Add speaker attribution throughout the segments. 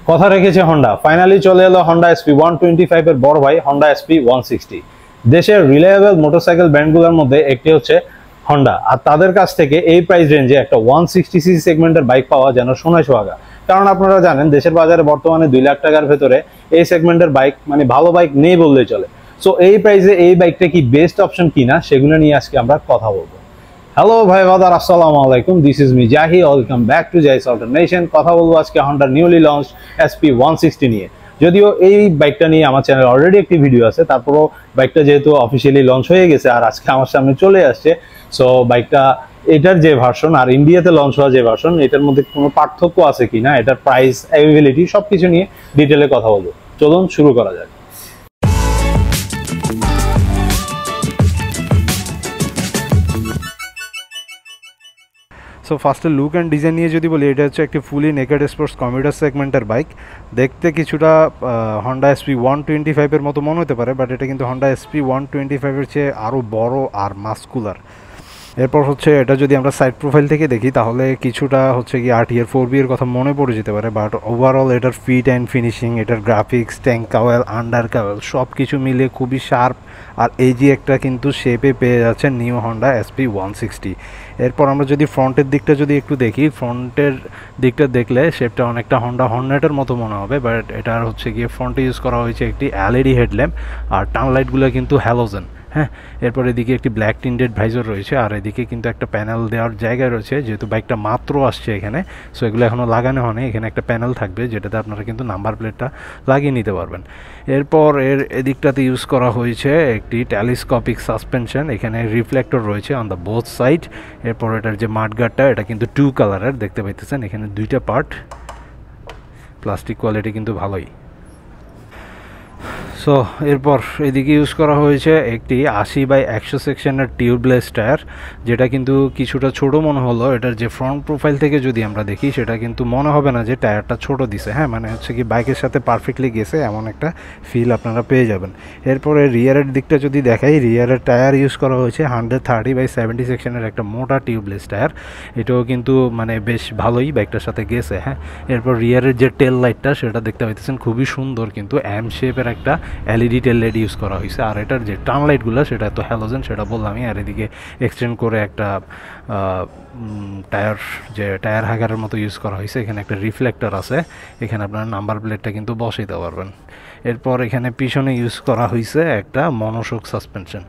Speaker 1: কথা রেখেছে Honda, finally চলে এলো হন্ডা এসপি 125 এর বড় ভাই হন্ডা এসপি 160। দেশের রিলায়েবল মোটরসাইকেল ব্র্যান্ডগুলোর মধ্যে একটি হচ্ছে হন্ডা, আর তাদের কাছ থেকে এই প্রাইস রেঞ্জে একটা 160 সিসি সেগমেন্টের বাইক পাওয়া যেন সোনায় সোহাগা। কারণ আপনারা জানেন দেশের বাজারে বর্তমানে 2 লাখ টাকার ভেতরে এই সেগমেন্টের বাইক মানে ভালো বাইক নেই বললেই চলে। সো এই প্রাইসে এই বাইকটা কি বেস্ট অপশন কিনা সেগুলো নিয়ে আজকে আমরা কথা বলবো। হ্যালো ভাই বাদার, আসসালামু আলাইকুম, this is me Jahi, welcome back to Jahi's alternation. কথা বলবো আজকে হন্ডার নিউলি লঞ্চ এসপি 160 নিয়ে। যদিও এই বাইকটা নিয়ে আমার চ্যানেলে অলরেডি একটি ভিডিও আছে, তারপরও বাইকটা যেহেতু অফিসিয়ালি লঞ্চ হয়ে গেছে আর আজকে আমার সামনে চলে আসছে, সো বাইকটা এটার যে ভার্সন আর ইন্ডিয়াতে লঞ্চ হওয়া যে ভার্সন এটার মধ্যে কোনো পার্থক্য আছে কিনা, এটার প্রাইস, অ্যাভেলেবিলিটি সবকিছু নিয়ে ডিটেলে কথা বলবো। চলুন শুরু করা যাক। সো ফার্স্টে লুক অ্যান্ড ডিজাইন নিয়ে যদি বলি, এটা হচ্ছে একটি ফুলি নেকেড স্পোর্টস কমিউটার সেগমেন্টের বাইক। দেখতে কিছুটা হন্ডা এসপি 125 এর মতো মনে হতে পারে, বাট এটা কিন্তু হন্ডা এসপি 125 এর চেয়ে আরও বড় আর মাস্কুলার। এরপর হচ্ছে এটা যদি আমরা সাইড প্রোফাইল থেকে দেখি তাহলে কিছুটা হচ্ছে কি RTR 4B এর কথা মনে পড়ে যেতে পারে, বাট ওভারঅল এটার ফিট অ্যান্ড ফিনিশিং, এটার graphics, tank Cowell, under Cowell সব কিছু মিলিয়ে খুবই শার্প আর এজি একটা কিন্তু শেপে পেয়ে যাচ্ছে নিউ হন্ডা এসপি 160। এরপর আমরা যদি ফ্রন্টের দিকটা যদি একটু দেখি, ফ্রন্টের দিকটা দেখলে শেপটা অনেকটা হন্ডা হর্নেটের মতো মনে হবে, বাট এটার হচ্ছে গিয়ে ফ্রন্টে ইউজ করা হয়েছে একটি LED হেডল্যাম্প আর টার্ন লাইটগুলো কিন্তু হ্যালোজেন। হ্যাঁ, এরপর এদিকে একটি ব্ল্যাক টিন্টেড ভাইজার রয়েছে আর এদিকে কিন্তু একটা প্যানেল দেওয়ার জায়গা রয়েছে, যেহেতু বাইকটা মাত্র আসছে এখানে, সো এগুলো এখনও লাগানো হয়নি। এখানে একটা প্যানেল থাকবে যেটাতে আপনারা কিন্তু নাম্বার প্লেটটা লাগিয়ে নিতে পারবেন। এরপর এদিকটাতে ইউজ করা হয়েছে একটি টেলিস্কোপিক সাসপেনশন, এখানে রিফ্লেক্টর রয়েছে অন দ্য বোথ সাইড। এরপর এটার যে মাডগার্ডটা এটা কিন্তু 2 কালারের দেখতে পাইতেছেন, এখানে 2টা পার্ট, প্লাস্টিক কোয়ালিটি কিন্তু ভালোই। সো এরপর এদিকে ইউজ করা হয়েছে একটি 80/100 সেকশনের টিউবলেস টায়ার, যেটা কিন্তু কিছুটা ছোট মনে হলো। এটার যে ফ্রন্ট প্রোফাইল থেকে যদি আমরা দেখি সেটা কিন্তু মনে হবে না যে টায়ারটা ছোট দিছে। হ্যাঁ, মানে হচ্ছে কি বাইকের সাথে পারফেক্টলি গেছে এমন একটা ফিল আপনারা পেয়ে যাবেন। এরপরে রিয়ারের দিকটা যদি দেখাই, রিয়ারের টায়ার ইউজ করা হয়েছে 130/70 সেকশনের একটা মোটা টিউবলেস টায়ার, এটাও কিন্তু মানে বেশ ভালোই বাইকটার সাথে গেছে। হ্যাঁ, এরপর রিয়ারের যে টেল লাইটটা সেটা দেখতে পাইতেছেন খুবই সুন্দর, কিন্তু এম শেপের একটা LED টেল লাইট ইউজ করা হয়েছে। আর এটার যে টার্ন লাইটগুলো সেটা তো হ্যালোজেন, সেটা বললামই। আর এদিকে এক্সটেন্ড করে একটা টায়ার হাগারের মতো ইউজ করা হয়েছে। এখানে একটা রিফ্লেক্টর আছে, এখানে আপনার নাম্বার প্লেটটা কিন্তু বসাইতে পারবেন। এরপর এখানে পিছনে ইউজ করা হয়েছে একটা মনোশক সাসপেনশন।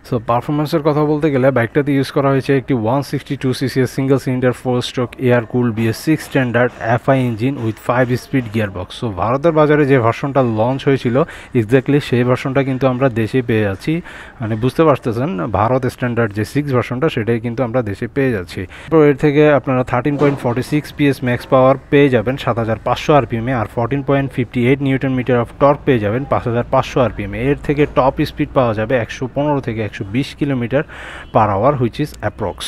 Speaker 1: সো পারফরমেন্সের কথা বলতে গেলে বাইকটাতে ইউজ করা হয়েছে একটি 162cc single cylinder stroke air cool BS6 standard FI engine with 5 speed gearbox. So ভারতের বাজারে যে ভার্সনটা লঞ্চ হয়েছিল এক্স্যাক্টলি সেই ভার্সনটা কিন্তু আমরা দেশে পেয়ে যাচ্ছি, মানে বুঝতে পারতেছেন ভারত স্ট্যান্ডার্ড যে 6 ভার্সনটা সেটাই কিন্তু আমরা দেশে পেয়ে যাচ্ছি। তো এর থেকে আপনারা 13.46 PS ম্যাক্স পাওয়ার পেয়ে যাবেন 7500 RPM আর 14.58 নিউটন মিটার অফ টর্ক পেয়ে যাবেন 5500 RPM। এর থেকে টপ স্পিড পাওয়া যাবে 115 থেকে 120 kilometre per hour, which is approx.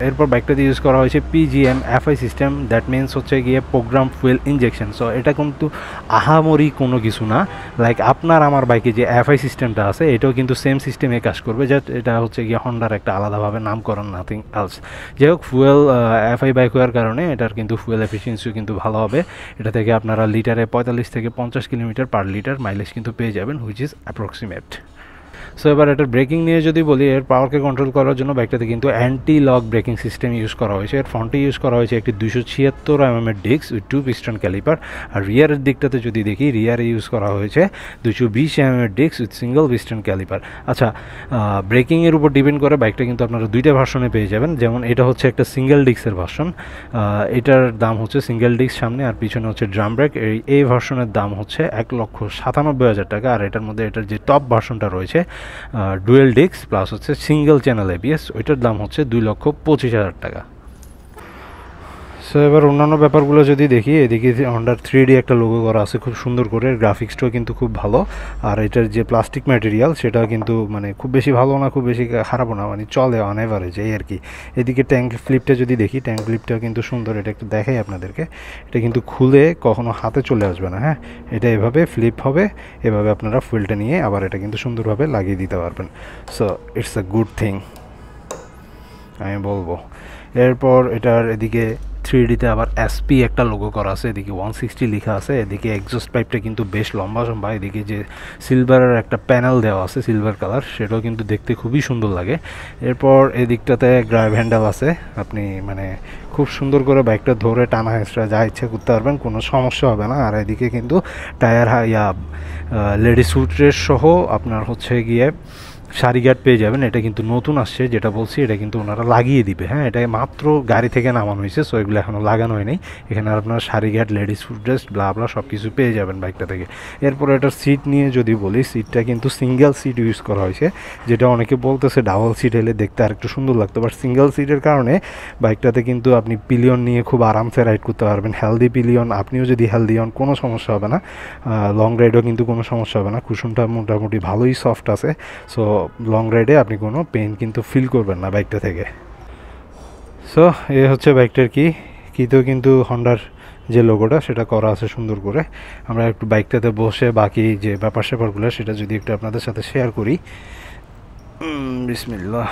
Speaker 1: এরপর বাইকটাতে ইউজ করা হয়েছে PGM FI সিস্টেম, দ্যাট মিনস হচ্ছে গিয়ে প্রোগ্রাম ফুয়েল ইঞ্জেকশন। সো এটা কিন্তু আহামরি কোনো কিছু না, লাইক আপনার আমার বাইকে যে FI সিস্টেমটা আছে এটাও কিন্তু সেম সিস্টেমে কাজ করবে, জাস্ট এটা হচ্ছে গিয়ে হন্ডার একটা আলাদাভাবে নামকরণ, নাথিং এলস। যাই হোক, ফুয়েল FI বাইক হওয়ার কারণে এটার কিন্তু ফুয়েল এফিসিয়েন্সিও কিন্তু ভালো হবে। এটা থেকে আপনারা লিটারে 45 থেকে 50 কিলোমিটার পার লিটার মাইলেজ কিন্তু পেয়ে যাবেন, হুইচ ইজ অ্যাপ্রক্সিমেট। সো এবার এটার ব্রেকিং নিয়ে যদি বলি, এর পাওয়ারকে কন্ট্রোল করার জন্য বাইকটাতে কিন্তু anti lock braking system use করা হয়েছে। এর ফ্রন্টে ইউজ করা হয়েছে একটি 276 mm disc with 2 piston caliper. আর রিয়ারের দিকটাতে যদি দেখি, রিয়ারে ইউজ করা হয়েছে 220 mm disc with single piston caliper. আচ্ছা, ব্রেকিংয়ের উপর ডিপেন্ড করে বাইকটা কিন্তু আপনারা 2টা ভার্সনে পেয়ে যাবেন। যেমন এটা হচ্ছে একটা সিঙ্গেল ডিস্কের ভার্সন, এটার দাম হচ্ছে সিঙ্গেল ডিস্ক সামনে আর পিছনে হচ্ছে ড্রাম ব্রেক। এই ভার্সনের দাম হচ্ছে 1,97,000 টাকা। আর এটার মধ্যে এটার যে টপ ভার্সনটা রয়েছে ডুয়েল ডিস্ক প্লাস হচ্ছে সিঙ্গেল চ্যানেল ABS, ওইটার দাম হচ্ছে 2,25,000 টাকা। সো এবার অন্যান্য ব্যাপারগুলো যদি দেখি, এদিকে হন্ডার 3D একটা লোগো করা আছে খুব সুন্দর করে, গ্রাফিক্সটাও কিন্তু খুব ভালো। আর এটার যে প্লাস্টিক ম্যাটেরিয়াল সেটা কিন্তু মানে খুব বেশি ভালো না, খুব বেশি খারাপও না, মানে চলে অন এভারেজ এই আর কি। এদিকে ট্যাঙ্ক ফ্লিপটা যদি দেখি, ট্যাঙ্ক ফ্লিপটাও কিন্তু সুন্দর, এটা একটু দেখাই আপনাদেরকে। এটা কিন্তু খুলে কখনো হাতে চলে আসবে না। হ্যাঁ, এটা এভাবে ফ্লিপ হবে, এভাবে আপনারা ফুয়েলটা নিয়ে আবার এটা কিন্তু সুন্দরভাবে লাগিয়ে দিতে পারবেন। So it's a good thing আমি বলবো। এরপর এটার এদিকে 3D-তে আবার এসপি একটা লোগো করা আছে, এদিকে 160 লেখা আছে, এদিকে এক্সস্ট পাইপটা কিন্তু বেশ লম্বা লম্বা, এদিকে যে সিলভারের একটা প্যানেল দেওয়া আছে সিলভার কালার, সেটাও কিন্তু দেখতে খুবই সুন্দর লাগে। এরপর এদিকটাতে গ্রাইভ হ্যান্ডেল আছে, আপনি মানে খুব সুন্দর করে বাইকটা ধরে টানা হেঁচড়া যা ইচ্ছা করতে পারবেন, কোনো সমস্যা হবে না। আর এদিকে কিন্তু টায়ার লেডি সুটরের সহ আপনার হচ্ছে গিয়ে সারি গার্ড পেয়ে যাবেন। এটা কিন্তু নতুন আসছে, যেটা বলছি এটা কিন্তু ওনারা লাগিয়ে দিবে। হ্যাঁ, এটা মাত্র গাড়ি থেকে নামানো হয়েছে, সো এগুলো এখনও লাগানো হয়নি। এখানে আর আপনার সারি গার্ড, লেডিস ফুটরেস্ট, ব্লা সব কিছু পেয়ে যাবেন বাইকটা থেকে। এরপর এটার সিট নিয়ে যদি বলি, সিটটা কিন্তু সিঙ্গেল সিট ইউজ করা হয়েছে, যেটা অনেকে বলতেছে ডাবল সিট হলে দেখতে আর একটু সুন্দর লাগতো, বাট সিঙ্গেল সিটের কারণে বাইকটাতে কিন্তু আপনি পিলিয়ন নিয়ে খুব আরামসে রাইড করতে পারবেন। হেলদি পিলিয়ন, আপনিও যদি হেলদি হন কোনো সমস্যা হবে না, লং রাইডও কিন্তু কোনো সমস্যা হবে না। কুশনটা মোটামুটি ভালোই সফট আছে, সো লং রাইডে আপনি কোনো পেইন কিন্তু ফিল করবেন না বাইকটা থেকে। সো এ হচ্ছে বাইকটার কিতেও কিন্তু হন্ডার যে লোগোটা সেটা করা আছে সুন্দর করে। আমরা একটু বাইকটাতে বসে বাকি যে ব্যাপার স্যাপারগুলো সেটা যদি একটু আপনাদের সাথে শেয়ার করি। বিসমিল্লাহ।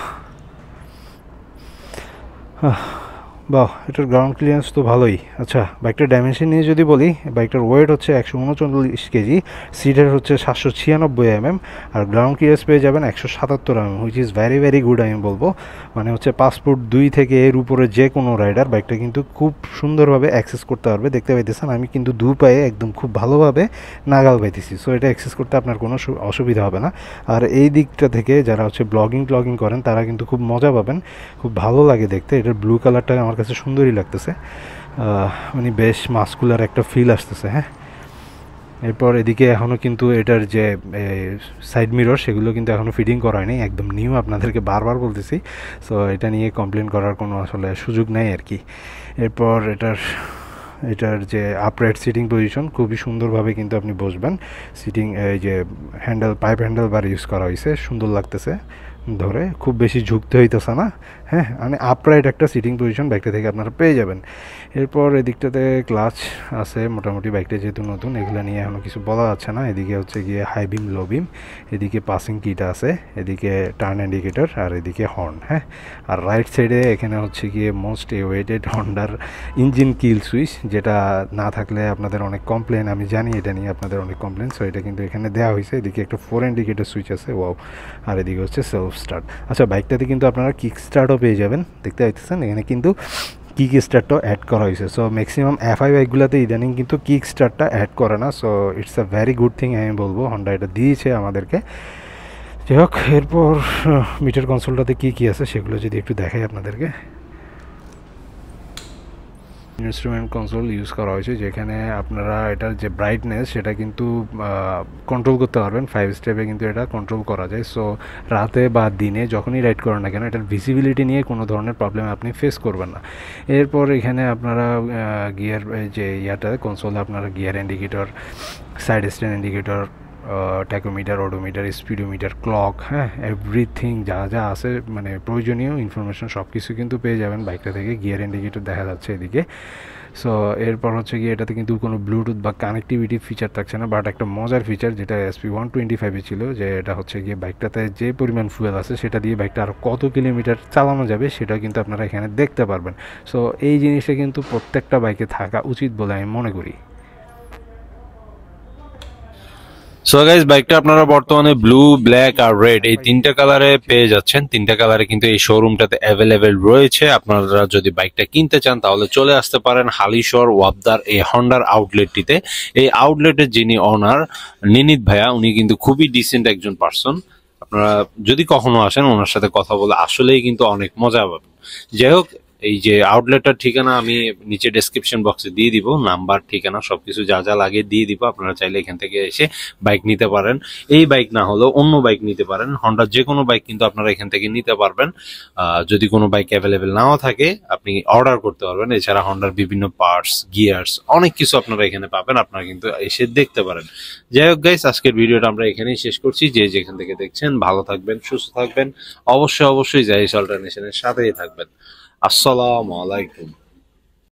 Speaker 1: বাহ, এটার গ্রাউন্ড ক্লিয়ারেন্স তো ভালোই। আচ্ছা, বাইকটার ডাইমেনশন নিয়ে যদি বলি, বাইকটার ওয়েট হচ্ছে 139 কেজি, সিটের হচ্ছে 796 mm, আর গ্রাউন্ড ক্লিয়ারেন্স পেয়ে যাবেন 177 mm, which is very very good আমি বলবো। মানে হচ্ছে 5 ফুট 2 থেকে এর উপরে যে কোনো রাইডার বাইকটা কিন্তু খুব সুন্দরভাবে অ্যাক্সেস করতে পারবে। দেখতে পাইতেছেন আমি কিন্তু 2 পায়ে একদম খুব ভালোভাবে নাগাল পাইতেছি, সো এটা অ্যাক্সেস করতে আপনার কোনো অসুবিধা হবে না। আর এই দিকটা থেকে যারা হচ্ছে ব্লগিং করেন তারা কিন্তু খুব মজা পাবেন, খুব ভালো লাগে দেখতে। এটার ব্লু কালারটা আমার কাছে সুন্দরই লাগতেছে, মানে বেশ মাস্কুলার একটা ফিল আসতেছে। হ্যাঁ, এরপর এদিকে এখনও কিন্তু এটার যে সাইড মিরর সেগুলো কিন্তু এখনও ফিটিং করা হয়নি, একদম নিউ, আপনাদেরকে বারবার বলতেছি। সো এটা নিয়ে কমপ্লেন করার কোনো আসলে সুযোগ নেই আর কি। এরপর এটার যে আপরাইট সিটিং পজিশন খুবই সুন্দরভাবে কিন্তু আপনি বসবেন। সিটিং এই যে পাইপ হ্যান্ডেল বার ইউজ করা হয়েছে, সুন্দর লাগতেছে ধরে, খুব বেশি ঝুঁকতে হইতেছে না। হ্যাঁ, মানে আপরাইট একটা সিটিং পজিশন বাইকটা থেকে আপনারা পেয়ে যাবেন। এরপর এদিকটাতে ক্লাচ আছে মোটামুটি, বাইকটা যেহেতু নতুন এগুলো নিয়ে এখনও কিছু বলা যাচ্ছে না। এদিকে হচ্ছে গিয়ে হাই বিম, লো বিম, এদিকে পাসিং কিট আছে, এদিকে টার্ন ইন্ডিকেটর, আর এদিকে হর্ন। হ্যাঁ, আর রাইট সাইডে এখানে হচ্ছে গিয়ে মোস্ট এওয়েটেড হন্ডার ইঞ্জিন কিল সুইচ, যেটা না থাকলে আপনাদের অনেক কমপ্লেন, আমি জানি এটা নিয়ে আপনাদের অনেক কমপ্লেন, সো এটা কিন্তু এখানে দেওয়া হয়েছে। এদিকে একটা 4 ইন্ডিকেটর সুইচ আছে, ওয়াও। আর এদিকে হচ্ছে সেলফ স্টার্ট। আচ্ছা, বাইকটাতে কিন্তু আপনারা কিক স্টার্টও পেয়ে যাবেন, দেখতে পাচ্ছেন এখানে কিন্তু কিক স্টার্টটাও অ্যাড করা হয়েছে। সো ম্যাক্সিমাম এফআই বাইকগুলোতে ইদানিং কিন্তু কিক স্টার্টটা অ্যাড করে না, so it's a very good thing আমি বলবো, হন্ডা এটা দিয়েছে আমাদেরকে। যাই হোক, এরপর মিটার কনসোলটাতে কী আছে সেগুলো যদি একটু দেখাই আপনাদেরকে। ইনস্ট্রুমেন্ট কনসোল ইউজ করা হয়েছে, যেখানে আপনারা এটার যে ব্রাইটনেস সেটা কিন্তু কন্ট্রোল করতে পারবেন, 5 স্টেপে কিন্তু এটা কন্ট্রোল করা যায়। সো রাতে বা দিনে যখনই রাইড করেন না কেন এটার ভিজিবিলিটি নিয়ে কোনো ধরনের প্রবলেম আপনি ফেস করবেন না। এরপর এখানে আপনারা গিয়ার যে কনসোলে আপনারা gear indicator, side stand indicator, tachometer, odometer, speedometer, clock, হ্যাঁ, এভরিথিং যা আছে মানে প্রয়োজনীয় ইনফরমেশন সব কিছু কিন্তু পেয়ে যাবেন বাইকটা থেকে। গিয়ার ইন্ডিকেটর দেখা যাচ্ছে এদিকে। সো এরপর হচ্ছে গিয়ে এটাতে কিন্তু কোনো ব্লুটুথ বা কানেক্টিভিটি ফিচার থাকছে না, বাট একটা মজার ফিচার যেটা SP125-এ ছিল, যে এটা হচ্ছে গিয়ে বাইকটাতে যে পরিমাণ ফুয়েল আছে সেটা দিয়ে বাইকটা আরও কত কিলোমিটার চালানো যাবে সেটা কিন্তু আপনারা এখানে দেখতে পারবেন। সো এই জিনিসটা কিন্তু প্রত্যেকটা বাইকে থাকা উচিত বলে আমি মনে করি।
Speaker 2: সো গাইস, বাইকটা আপনারা বর্তমানে ব্লু, ব্ল্যাক আর রেড এই 3টা কালারে পেয়ে যাচ্ছেন। 3টা কালারে কিন্তু এই শোরুমটাতে অ্যাভেলেবেল রয়েছে। আপনারা যদি বাইকটা কিনতে চান তাহলে চলে আসতে পারেন হালিশহর ওয়াবদার এই হন্ডার আউটলেটটিতে। এই আউটলেটের যিনি অনার নিনিত ভাইয়া, উনি কিন্তু খুবই ডিসেন্ট একজন পার্সন। আপনারা যদি কখনো আসেন ওনার সাথে কথা বলে আসলেই কিন্তু অনেক মজা পাবেন। যাই হোক, এই যে আউটলেটটার ঠিকানা আমি নিচে ডেসক্রিপশন বক্সে দিয়ে দিব, নাম্বার, ঠিকানা সবকিছু যা লাগে দিয়ে দিব। আপনারা চাইলে এখান থেকে এসে বাইক নিতে পারেন। এই বাইক না হলেও অন্য বাইক নিতে পারেন, হন্ডার যে কোনো বাইক কিন্তু আপনারা এখান থেকে নিতে পারবেন। যদি কোনো বাইক অ্যাভেলেবেল নাও থাকে আপনি অর্ডার করতে পারবেন। এছাড়া হন্ডার বিভিন্ন পার্টস, গিয়ার্স, অনেক কিছু আপনারা এখানে পাবেন, আপনারা কিন্তু এসে দেখতে পারেন। যাই হোক গাইস, আজকের ভিডিওটা আমরা এখানেই শেষ করছি। যে যেখান থেকে দেখছেন ভালো থাকবেন, সুস্থ থাকবেন, অবশ্যই জাইস অল্টারনেশনের সাথেই থাকবেন। আসসালামু আলাইকুম।